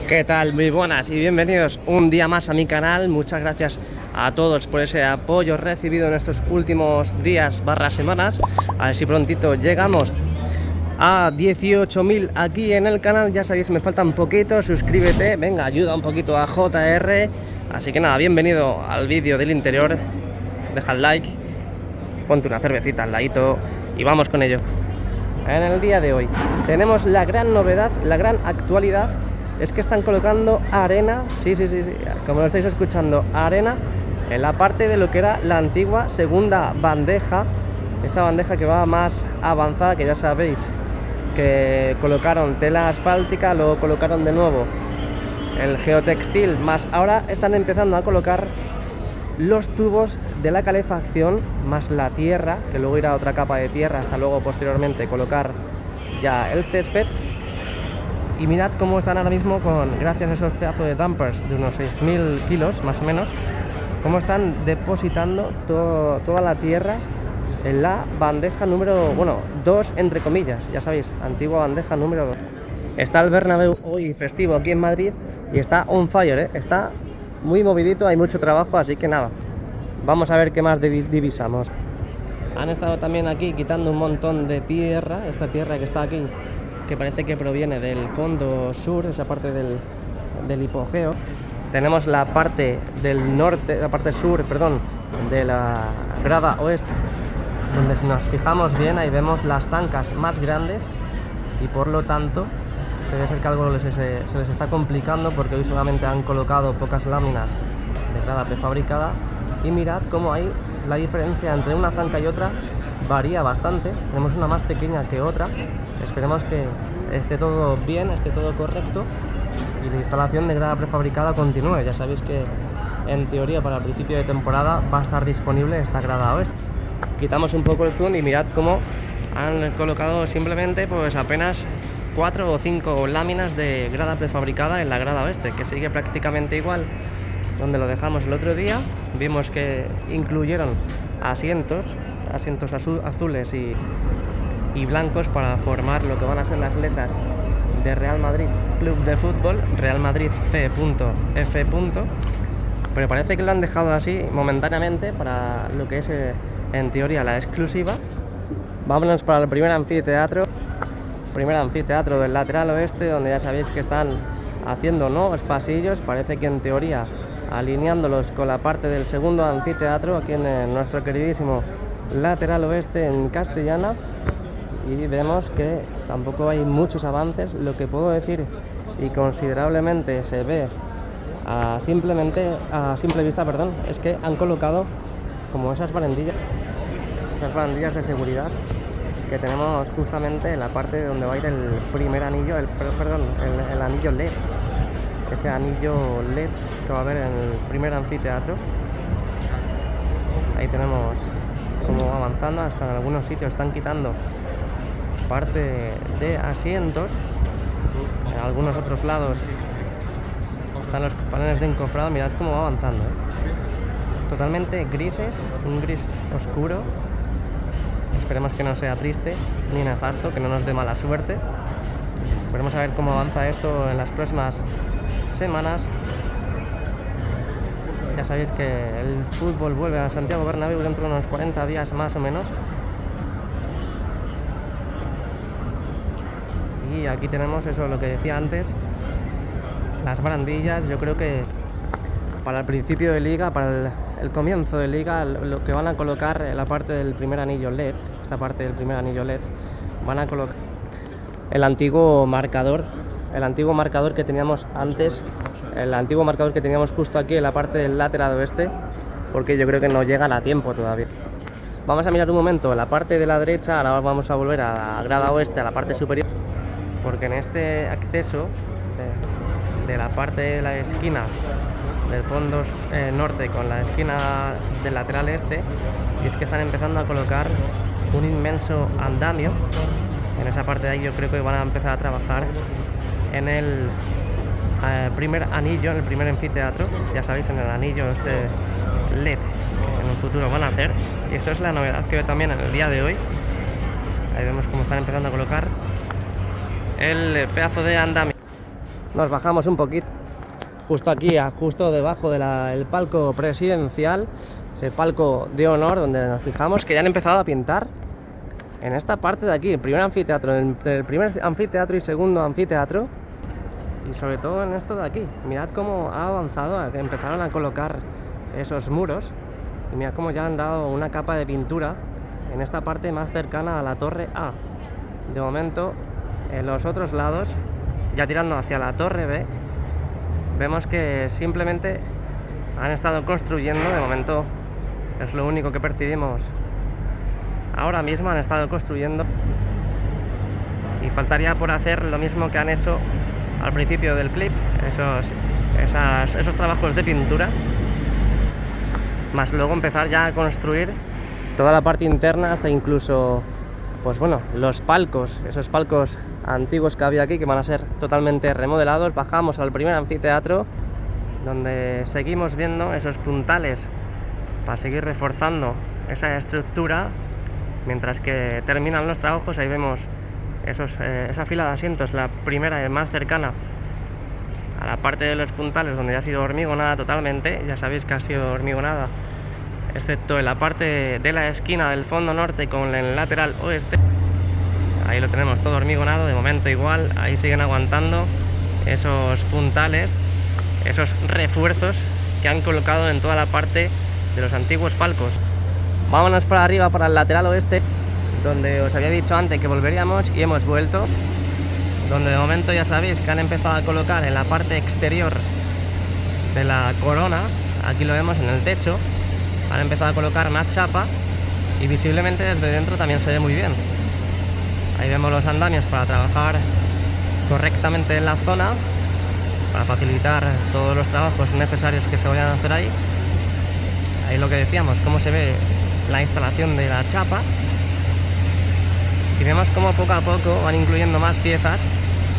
¿Qué tal? Muy buenas y bienvenidos un día más a mi canal. Muchas gracias a todos por ese apoyo recibido en estos últimos días / semanas. A ver si prontito llegamos a 18.000 aquí en el canal. Ya sabéis, me falta un poquito, suscríbete, venga, ayuda un poquito a JR. Así que nada, bienvenido al vídeo del interior. Deja el like, ponte una cervecita al ladito y vamos con ello. En el día de hoy tenemos la gran novedad, la gran actualidad. Es que están colocando arena, sí, como lo estáis escuchando, arena en la parte de lo que era la antigua segunda bandeja. Esta bandeja que va más avanzada, que ya sabéis que colocaron tela asfáltica, luego colocaron de nuevo el geotextil, más ahora están empezando a colocar los tubos de la calefacción, más la tierra, que luego irá otra capa de tierra hasta luego posteriormente colocar ya el césped. Y mirad cómo están ahora mismo, gracias a esos pedazos de dumpers de unos 6.000 kilos más o menos, cómo están depositando toda la tierra en la bandeja número, 2 entre comillas, ya sabéis, antigua bandeja número 2. Está el Bernabéu hoy festivo aquí en Madrid y está on fire, está muy movidito, hay mucho trabajo, así que nada, vamos a ver qué más divisamos. Han estado también aquí quitando un montón de tierra, esta tierra que está aquí, que parece que proviene del fondo sur, esa parte del hipogeo. Tenemos la parte del norte, la parte sur, perdón, de la grada oeste, donde si nos fijamos bien ahí vemos las tancas más grandes y por lo tanto debe ser que algo se les está complicando, porque hoy solamente han colocado pocas láminas de grada prefabricada. Y mirad cómo hay la diferencia entre una zanca y otra, varía bastante. Tenemos una más pequeña que otra. Esperemos que esté todo bien, esté todo correcto y la instalación de grada prefabricada continúe. Ya sabéis que en teoría para el principio de temporada va a estar disponible esta grada oeste. Quitamos un poco el zoom y mirad cómo han colocado simplemente pues apenas 4 o 5 láminas de grada prefabricada en la grada oeste, que sigue prácticamente igual donde lo dejamos el otro día. Vimos que incluyeron asientos azules y blancos para formar lo que van a ser las letras de Real Madrid Club de Fútbol, Real Madrid C.F. Pero parece que lo han dejado así momentáneamente para lo que es en teoría la exclusiva. Vámonos para el primer anfiteatro del lateral oeste, donde ya sabéis que están haciendo nuevos pasillos, parece que en teoría alineándolos con la parte del segundo anfiteatro aquí en nuestro queridísimo lateral oeste en Castellana. Y vemos que tampoco hay muchos avances. Lo que puedo decir, y considerablemente se ve a simple vista, es que han colocado como esas barandillas de seguridad que tenemos justamente en la parte donde va a ir el primer anillo, el anillo LED, ese anillo LED que va a haber en el primer anfiteatro. Ahí tenemos cómo va avanzando, hasta en algunos sitios están quitando parte de asientos, en algunos otros lados están los paneles de encofrado. Mirad cómo va avanzando, totalmente grises, un gris oscuro. Esperemos que no sea triste ni nefasto, que no nos dé mala suerte. Veremos a ver cómo avanza esto en las próximas semanas. Ya sabéis que el fútbol vuelve a Santiago Bernabéu dentro de unos 40 días más o menos. Y aquí tenemos eso, lo que decía antes, las barandillas. Yo creo que para el principio de liga, para el comienzo de liga, lo que van a colocar en la parte del primer anillo LED, esta parte del primer anillo LED, van a colocar el antiguo marcador que teníamos antes, el antiguo marcador que teníamos justo aquí en la parte del lateral oeste, porque yo creo que no llegan a tiempo todavía. Vamos a mirar un momento la parte de la derecha, ahora vamos a volver a la grada oeste, a la parte superior, porque en este acceso de la parte de la esquina del fondo norte con la esquina del lateral este, y es que están empezando a colocar un inmenso andamio. En esa parte de ahí yo creo que van a empezar a trabajar en el primer anillo, en el primer anfiteatro, ya sabéis, en el anillo este LED que en un futuro van a hacer. Y esto es la novedad que veo también en el día de hoy. Ahí vemos cómo están empezando a colocar el pedazo de andamio. nos bajamos un poquito, justo aquí, justo debajo del palco presidencial, ese palco de honor donde nos fijamos que ya han empezado a pintar en esta parte de aquí, el primer anfiteatro, el primer anfiteatro y segundo anfiteatro, y sobre todo en esto de aquí. Mirad cómo ha avanzado, que empezaron a colocar esos muros, y mirad cómo ya han dado una capa de pintura en esta parte más cercana a la torre A. De momento, en los otros lados, ya tirando hacia la torre B, vemos que simplemente han estado construyendo. De momento es lo único que percibimos. Ahora mismo han estado construyendo y faltaría por hacer lo mismo que han hecho al principio del clip, esos trabajos de pintura, más luego empezar ya a construir toda la parte interna, hasta incluso, pues bueno, los palcos, esos palcos antiguos que había aquí, que van a ser totalmente remodelados. Bajamos al primer anfiteatro, donde seguimos viendo esos puntales para seguir reforzando esa estructura. Mientras que terminan los trabajos, ahí vemos esa fila de asientos, la primera y más cercana a la parte de los puntales, donde ya ha sido hormigonada totalmente. Ya sabéis que ha sido hormigonada, excepto en la parte de la esquina del fondo norte con el lateral oeste. Ahí lo tenemos todo hormigonado, de momento igual. Ahí siguen aguantando esos puntales, esos refuerzos que han colocado en toda la parte de los antiguos palcos. Vámonos para arriba, para el lateral oeste, donde os había dicho antes que volveríamos, y hemos vuelto. Donde de momento ya sabéis que han empezado a colocar en la parte exterior de la corona, aquí lo vemos en el techo, han empezado a colocar más chapa, y visiblemente desde dentro también se ve muy bien. Ahí vemos los andamios para trabajar correctamente en la zona, para facilitar todos los trabajos necesarios que se vayan a hacer ahí. Ahí lo que decíamos, cómo se ve la instalación de la chapa, y vemos cómo poco a poco van incluyendo más piezas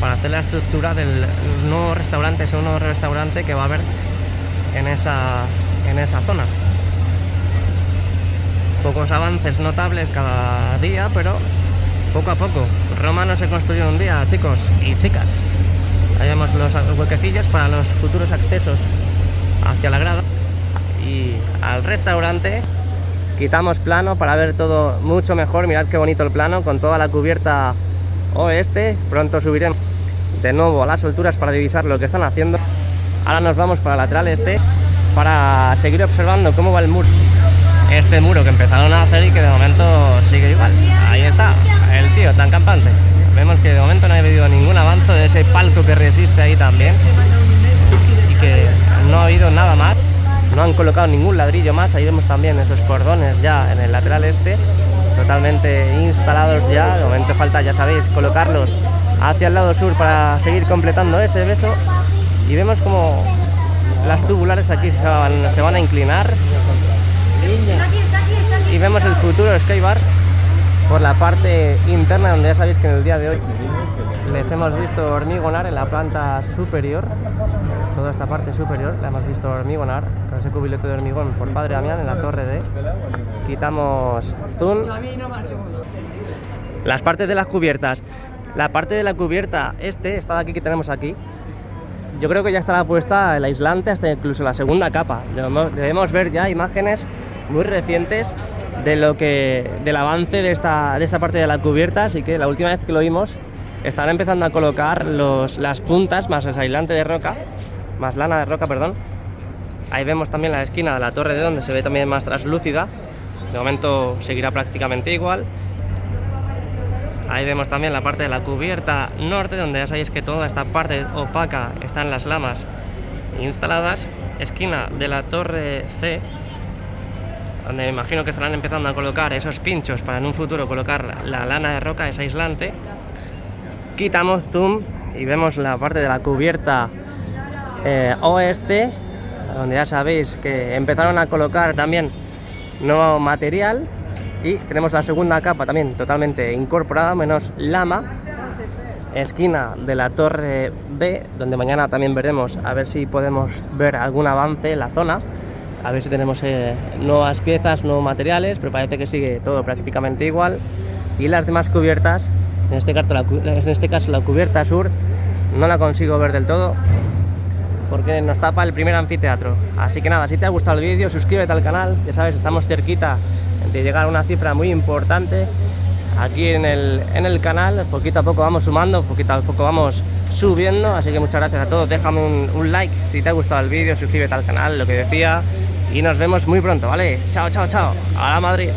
para hacer la estructura del nuevo restaurante, ese nuevo restaurante que va a haber en esa zona. Pocos avances notables cada día, pero poco a poco. Roma no se construyó en un día, chicos y chicas. Ahí vemos los huequecillos para los futuros accesos hacia la grada. Y al restaurante quitamos plano para ver todo mucho mejor. Mirad qué bonito el plano, con toda la cubierta oeste. Pronto subiremos de nuevo a las alturas para divisar lo que están haciendo. Ahora nos vamos para el lateral este para seguir observando cómo va el muro. Este muro que empezaron a hacer y que de momento sigue igual. Ahí está, el tío tan campante. Vemos que de momento no ha habido ningún avance de ese palco que resiste ahí también, y que no ha habido nada más. No han colocado ningún ladrillo más. Ahí vemos también esos cordones ya en el lateral este, totalmente instalados ya. De momento falta, ya sabéis, colocarlos hacia el lado sur para seguir completando ese beso. Y vemos como las tubulares aquí se van a inclinar. Y vemos el futuro Skybar por la parte interna, donde ya sabéis que en el día de hoy les hemos visto hormigonar en la planta superior. Toda esta parte superior la hemos visto hormigonar con ese cubilete de hormigón por Padre Damián en la torre D. Quitamos zoom. Las partes de las cubiertas. La parte de la cubierta esta de aquí que tenemos aquí, yo creo que ya estará puesta el aislante hasta incluso la segunda capa. Debemos ver ya imágenes muy recientes del avance de esta parte de la cubierta. Así que la última vez que lo vimos, están empezando a colocar las puntas más el aislante de roca, más lana de roca, perdón. Ahí vemos también la esquina de la torre D, donde se ve también más translúcida. De momento seguirá prácticamente igual. Ahí vemos también la parte de la cubierta norte, donde ya sabéis que toda esta parte opaca están las lamas instaladas. Esquina de la torre C, donde me imagino que estarán empezando a colocar esos pinchos para en un futuro colocar la lana de roca, ese aislante. Quitamos zoom y vemos la parte de la cubierta oeste, donde ya sabéis que empezaron a colocar también nuevo material, y tenemos la segunda capa también totalmente incorporada, menos lama. Esquina de la torre B, donde mañana también veremos a ver si podemos ver algún avance en la zona, a ver si tenemos nuevas piezas, nuevos materiales, pero parece que sigue todo prácticamente igual. Y las demás cubiertas, en este caso la cubierta sur, no la consigo ver del todo porque nos tapa el primer anfiteatro. Así que nada, si te ha gustado el vídeo, suscríbete al canal, ya sabes, estamos cerquita de llegar a una cifra muy importante aquí en el canal. Poquito a poco vamos sumando, poquito a poco vamos subiendo, así que muchas gracias a todos. Déjame un like si te ha gustado el vídeo, suscríbete al canal, lo que decía, y nos vemos muy pronto, ¿vale? Chao, chao, chao. ¡Hala Madrid!